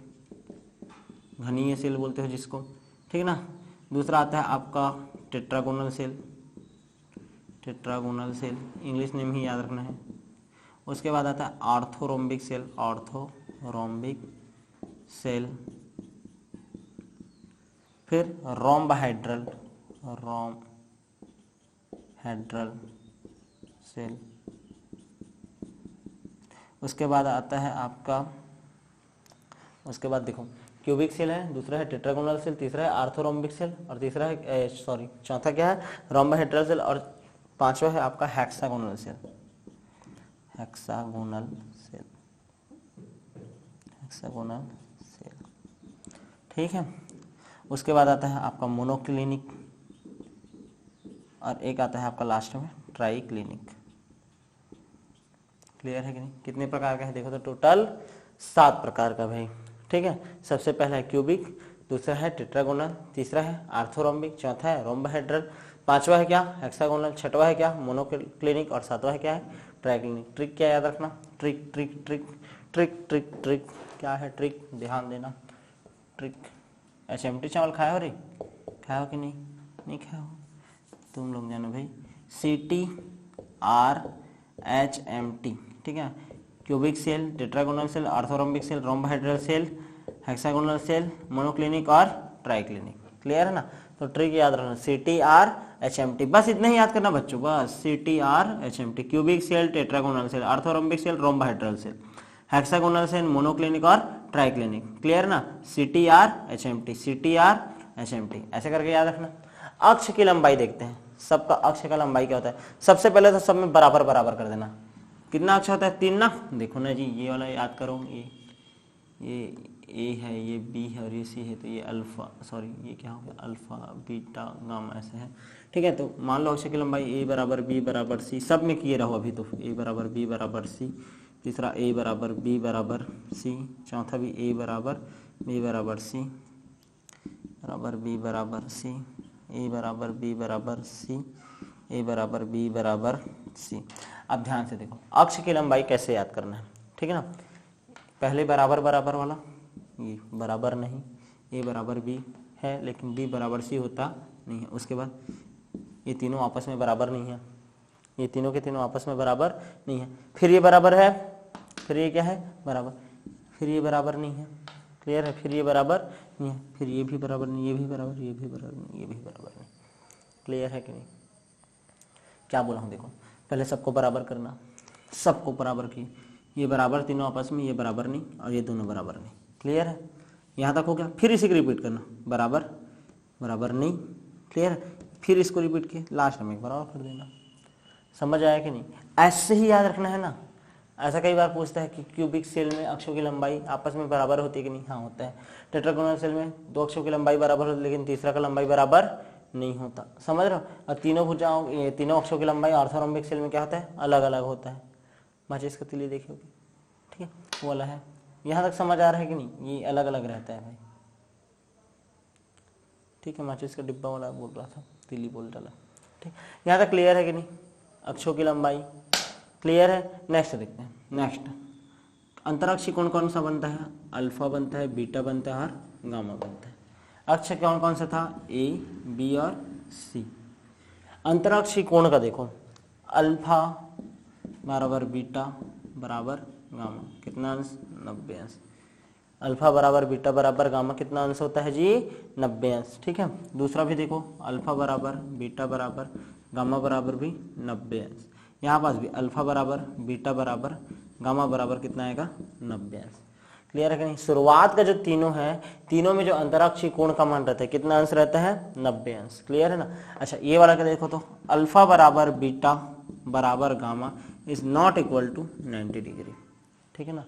घनीय सेल बोलते हो जिसको, ठीक है ना। दूसरा आता है आपका tetragonal cell, tetragonal cell English name ही याद रखना है। उसके बाद आता है ऑर्थोरोम्बिक सेल, ऑर्थोरोम्बिक सेल। फिर रोम्बहेड्रल, रोम्बहेड्रल सेल। उसके बाद आता है आपका, उसके बाद देखो क्यूबिक सेल है, दूसरा है टेट्रागोनल सेल, तीसरा है आर्थोरोम्बिक सेल और तीसरा है चौथा क्या है? रोम्बहेड्रल सेल और पांचवा है आपका hexagonal cell, hexagonal cell, hexagonal cell, ठीक है। उसके बाद आता है आपका मोनोक्लिनिक, और एक आता है आपका लास्ट में ट्राई क्लिनिक। क्लियर है कि नहीं? कितने प्रकार का है देखो तो टोटल 7 प्रकार का भाई। ठीक है, सबसे पहला है क्यूबिक, दूसरा है टेट्रागोनल, तीसरा है आर्थोरोम्बिक, चौथा है रोम्बाहेड्रल, पांचवा है क्या हेक्सागोनल, छठवा है क्या मोनोक्लिनिक, और सातवां है क्या है ट्राइक्लिनिक। ट्रिक क्या याद रखना, trick trick trick trick trick trick, क्या है ट्रिक, ध्यान देना ट्रिक। HMT चावल खाया हो रे, खाया हो कि नहीं? नहीं खाया हो, तुम लोग जानो भाई CTRHMT। ठीक है, cubic cell, tetragonal cell, orthorhombic cell, rhombohedral cell, hexagonal cell, monoclinic और ट्राइक्लिनिक। क्लियर है ना? तो ट्रिक याद रखना CTRHMT, बस इतना ही याद करना बच्चों, बस CTRHMT, cubic cell, tetragonal cell, orthorhombic cell, rhombohedral cell, hexagonal cell, monoclinic और ट्राइक्लिनिक। क्लियर ना? CTRHMT, CTRHMT ऐसे करके याद रखना। अक्ष की लंबाई देखते हैं, सबका अक्ष का लंबाई क्या होता है। सबसे पहले तो सब में बराबर बराबर कर देना। कितना अक्ष होता है? 3 ना। देखो ना जी, ये वाला याद करो, ये ए है, ये बी है और ये सी है, तो ये अल्फा, सॉरी ये क्या हो गया, अल्फा बीटा गामा ऐसे है। ठीक है, तो मान लो अक्ष की लंबाई ए बराबर बी बराबर सी, सब में किए रहो अभी तो, ए बराबर बी बराबर सी, तीसरा ए बराबर बी बराबर सी, चौथा भी ए बराबर बी बराबर सी बराबर बी बराबर सी, ए बराबर बी बराबर सी, ए बराबर बी बराबर सी। अब ध्यान से देखो अक्ष की लंबाई कैसे याद करना है। ठीक है ना? पहले बराबर बराबर वाला, ये बराबर नहीं, ए बराबर बी है लेकिन बी बराबर सी होता नहीं है। उसके बाद ये तीनों आपस में बराबर नहीं है, ये तीनों के तीनों आपस में बराबर नहीं है। फिर ये बराबर है, फिर ये क्या है बराबर, फिर ये बराबर नहीं है। क्लियर है? फिर ये बराबर नहीं है, फिर ये भी बराबर नहीं, ये भी बराबर, ये भी बराबर नहीं, ये भी बराबर नहीं। क्लियर है कि नहीं? क्या बोला हूँ देखो, पहले सबको बराबर करना, सबको बराबर किए, ये बराबर तीनों आपस में, ये बराबर नहीं और ये दोनों बराबर नहीं। क्लियर है? यहाँ तक हो गया। फिर इसी को रिपीट करना, बराबर बराबर नहीं। क्लियर है? फिर इसको रिपीट किए, लास्ट में एक बराबर कर देना। समझ आया कि नहीं? ऐसे ही याद रखना है ना। ऐसा कई बार पूछता है कि क्यूबिक सेल में अक्षों की लंबाई आपस में बराबर होती है कि नहीं? हाँ होता है। टेट्रागोनल सेल में 2 अक्षों की लंबाई बराबर होती है लेकिन तीसरा का लंबाई बराबर नहीं होता। समझ रहे हो? और तीनों भुजाओं, ये तीनों अक्षों की लंबाई आर्थोरोम्बिक सेल में क्या होता है? अलग अलग होता है। माचिस का तीली देखी होगी, ठीक है, वो वाला है। यहाँ तक समझ आ रहा है कि नहीं? ये अलग अलग रहता है भाई। ठीक है, माचिस का डिब्बा वाला बोल रहा था, तीली बोल डाला। ठीक, यहाँ तक क्लियर है कि नहीं? अक्षों की लंबाई क्लियर है। नेक्स्ट देखते हैं। नेक्स्ट अंतराक्षी कौन कौन सा बनता है? अल्फा बनता है, बीटा बनता है और गामा बनता है। अक्ष कौन कौन सा था? ए, बी और सी। अंतराक्षी कोण का देखो, अल्फा बराबर बीटा बराबर गामा, कितना अंश? 90 अंश। अल्फा बराबर बीटा बराबर गामा कितना अंश होता है जी? 90 अंश। ठीक है, दूसरा भी देखो, अल्फा बराबर बीटा बराबर गामा बराबर भी 90 अंश। यहाँ पास भी अल्फा बराबर बीटा बराबर गामा बराबर कितना आएगा? 90 अंश। क्लियर है कि नहीं? शुरुआत का जो तीनों है, तीनों में जो अंतराक्षी कोण का मान रहता है कितना अंश रहता है? 90 अंश। क्लियर है ना? अच्छा, ये वाला का देखो तो, अल्फा बराबर बीटा बराबर gamma is not equal to 90 degree. ठीक है ना?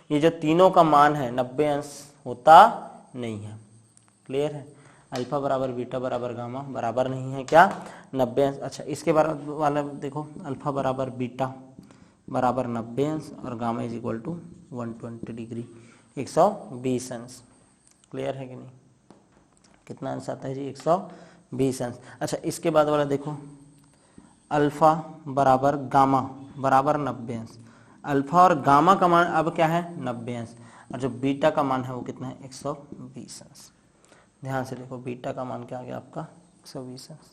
ये जो तीनों का मान है 90 अंश होता नहीं है। क्लियर है? अल्फा बराबर बीटा बराबर गामा बराबर नहीं है क्या? 90 अंश। अच्छा, इसके बराबर वाला देखो, अल्फा बराबर बीटा बराबर 90 अंश और gamma is equal to 120 degree, 120 अंश। क्लियर है कि नहीं? कितना अंश आता है जी? 120 अंश। अच्छा, इसके बाद वाला देखो, अल्फा बराबर गामा बराबर 90 अंश। अल्फा और गामा का मान अब क्या है? 90 अंश। और जो बीटा का मान है वो कितना है? 120 अंश। ध्यान से देखो, बीटा का मान क्या आ गया आपका? 120 अंश।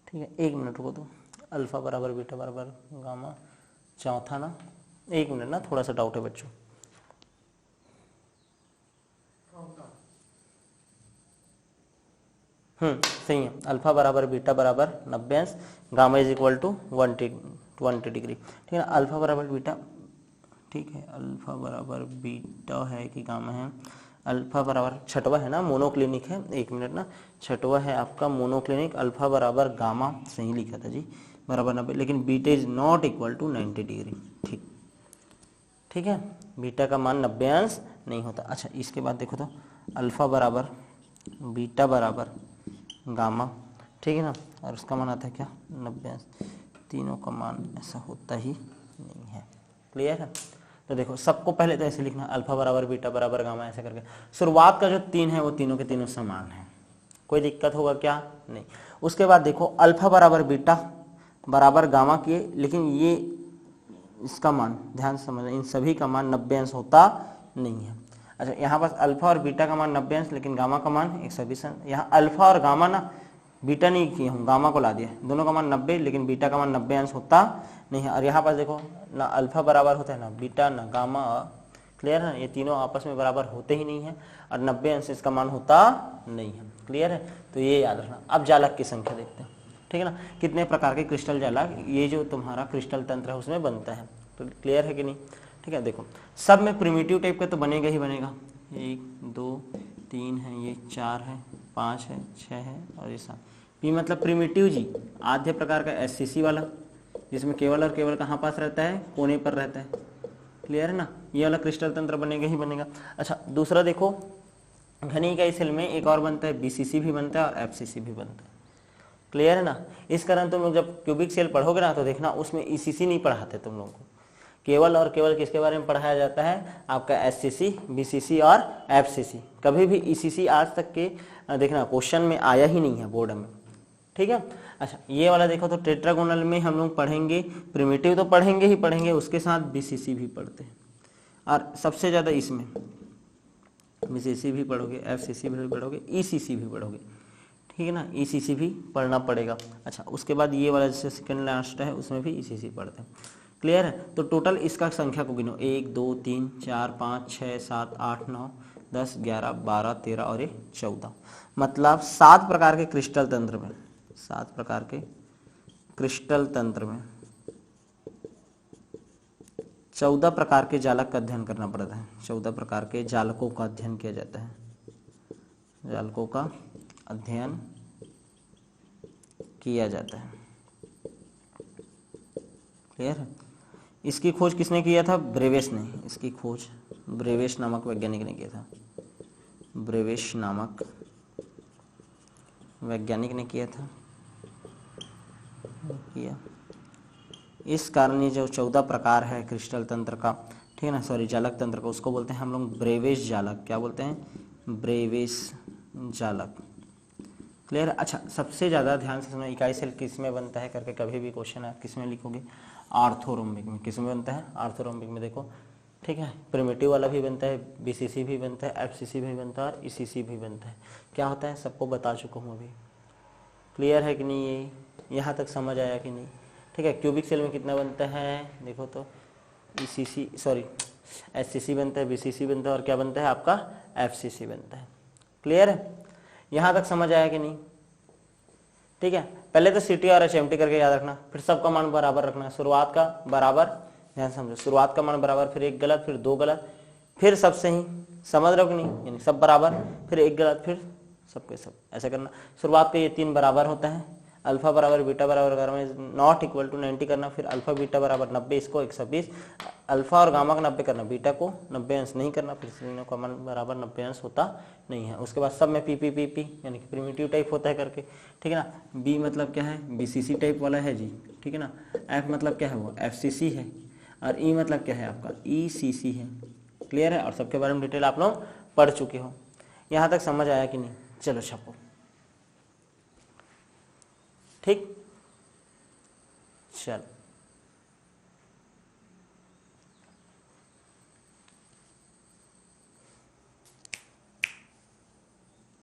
ठीक है, 1 मिनट रुको तो, अल्फा बराबर बीटा बराबर गामा, चौथा ना, 1 मिनट ना, थोड़ा सा डाउट है बच्चों। सही है। अल्फा बराबर बीटा बराबर 90 अंश, gamma is equal to 120 degree. ठीक है ना? अल्फा बराबर बीटा, ठीक है, अल्फा बराबर बीटा है कि गामा है? अल्फा बराबर छठवा है ना, मोनोक्लिनिक है। 1 मिनट ना, छठवा है आपका मोनोक्लिनिक। अल्फा बराबर गामा सही लिखा था जी, बराबर 90, लेकिन beta is not equal to 90 degree. ठीक, ठीक है, बीटा का मान 90 अंश नहीं होता। अच्छा, इसके बाद देखो तो, अल्फा बराबर बीटा बराबर गामा, ठीक है ना, और उसका मान आता है क्या 90। तीनों का मान ऐसा होता ही नहीं है। क्लियर है? तो देखो सबको पहले तो ऐसे लिखना, अल्फा बराबर बीटा बराबर गामा, ऐसे करके। शुरुआत का जो 3 है वो तीनों के तीनों समान है, कोई दिक्कत होगा क्या? नहीं। उसके बाद देखो अल्फा बराबर बीटा बराबर गामा के, लेकिन ये इसका मान ध्यान से समझना, इन सभी का मान 90 अंश होता नहीं है। अच्छा, यहाँ पास अल्फा और बीटा का मान 90 अंश, लेकिन गामा का मान 120 अंश। यहाँ अल्फा और गामा ना, बीटा नहीं किया हूँ, गामा को ला दिया, दोनों का मान 90, लेकिन बीटा का मान 90 अंश होता नहीं है। और यहाँ पास देखो ना अल्फा बराबर होता है, ना बीटा, ना गामा। क्लियर है? ये तीनों आपस में बराबर होते ही नहीं है, और 90 अंश इसका मान होता नहीं है। क्लियर है? तो ये याद रखना। अब जालक की संख्या देखते हैं, ठीक है ना, कितने प्रकार के क्रिस्टल जालक ये जो तुम्हारा क्रिस्टल तंत्र है उसमें बनता है। तो क्लियर है कि नहीं? ठीक है, देखो सब में प्रिमिटिव टाइप का तो बनेगा ही बनेगा। 1 2 3 है, ये 4 है, 5 है, 6 है और ये 7। पी मतलब प्रिमिटिव जी, आद्य प्रकार का एससीसी वाला, जिसमें केवल और केवल कहाँ पास रहता है, कोने पर रहता है। क्लियर है ना? ये वाला क्रिस्टल तंत्र बनेगा ही बनेगा। अच्छा, दूसरा देखो घनी इकाई सेल में एक और बनता है, बीसीसी भी बनता है और एफसीसी भी बनता है। क्लियर है ना? इस कारण तुम लोग जब क्यूबिक सेल पढ़ोगे ना तो देखना उसमें ईसीसी नहीं पढ़ाते तुम लोगों को, केवल और केवल किसके बारे में पढ़ाया जाता है, आपका एससीसी, बीसीसी और एफसीसी। कभी भी ईसीसी आज तक के देखना क्वेश्चन में आया ही नहीं है बोर्ड में। ठीक है? अच्छा, ये वाला देखो तो टेट्रागोनल में हम लोग पढ़ेंगे, प्रिमिटिव तो पढ़ेंगे ही पढ़ेंगे, उसके साथ बीसीसी भी पढ़ते हैं, और सबसे ज़्यादा इसमें बीसीसी भी पढ़ोगे, एफसीसी भी पढ़ोगे, ईसीसी भी पढ़ोगे। ठीक है ना? ईसीसी भी पढ़ना पड़ेगा। अच्छा, उसके बाद ये वाला जैसे सेकंड लास्ट है उसमें भी ईसीसी पढ़ते हैं। क्लियर है? तो टोटल इसका संख्या को गिनो, 1 2 3 4 5 6 7 8 9 10 11 12 13 और ये 14। मतलब 7 प्रकार के क्रिस्टल तंत्र में, 7 प्रकार के क्रिस्टल तंत्र में 14 प्रकार के जालक का अध्ययन करना पड़ता है। 14 प्रकार के जालकों का अध्ययन किया जाता है, जालकों का अध्ययन किया जाता है। क्लियर है? इसकी खोज किसने किया था? ब्रेवेस ने। इसकी खोज ब्रेवेस नामक वैज्ञानिक ने किया था, ब्रेवेस नामक वैज्ञानिक ने किया था, किया। इस कारण ये जो 14 प्रकार है क्रिस्टल तंत्र का, ठीक है ना, सॉरी जालक तंत्र का, उसको बोलते हैं हम लोग ब्रेवेस जालक। क्या बोलते हैं? ब्रेवेस जालक। क्लियर है? अच्छा, सबसे ज़्यादा ध्यान से सुनो, इकाई सेल किस में बनता है करके कभी भी क्वेश्चन है, किस में लिखोगे? आर्थोरोम्बिक में। किस में बनता है? आर्थोरोम्बिक में। देखो, ठीक है, प्रिमिटिव वाला भी बनता है, बीसीसी भी बनता है, एफसीसी भी बनता है और ईसीसी भी बनता है। क्या होता है सबको बता चुका हूँ अभी। क्लियर है कि नहीं? ये यहाँ तक समझ आया कि नहीं? ठीक है, क्यूबिक सेल में कितना बनता है देखो तो, ईसीसी सॉरी एससीसी बनता है, बीसीसी बनता है और क्या बनता है आपका? एफसीसी बनता है। क्लियर है? यहाँ तक समझ आया कि नहीं? ठीक है, पहले तो सीटी और एचएमटी करके याद रखना, फिर सबका मान बराबर रखना। शुरुआत का बराबर, ध्यान समझो, शुरुआत का मान बराबर, फिर एक गलत, फिर 2 गलत, फिर सब सही। समझ रहे हो कि नहीं? यानी सब बराबर, फिर एक गलत, फिर सबके सब, ऐसा करना। शुरुआत का ये 3 बराबर होता है, अल्फा बराबर बीटा बराबर गामा नॉट इक्वल टू 90 करना, फिर अल्फा बीटा बराबर 90, इसको 120, अल्फा और गामा का 90 करना, बीटा को 90 अंश नहीं करना, फिर तीनों का मान बराबर 90 अंश होता नहीं है। उसके बाद सब में पी पी पी पी यानी कि प्रिमिटिव टाइप होता है करके, ठीक है ना। बी मतलब क्या है? बीसीसी टाइप वाला है जी, ठीक है ना। एफ मतलब क्या है? वो एफसीसी है, और ई मतलब क्या है आपका? ईसीसी है। क्लियर है? और सबके बारे में डिटेल आप लोग पढ़ चुके हो। यहाँ तक समझ आया कि नहीं? चलो छपो। ठीक, चल।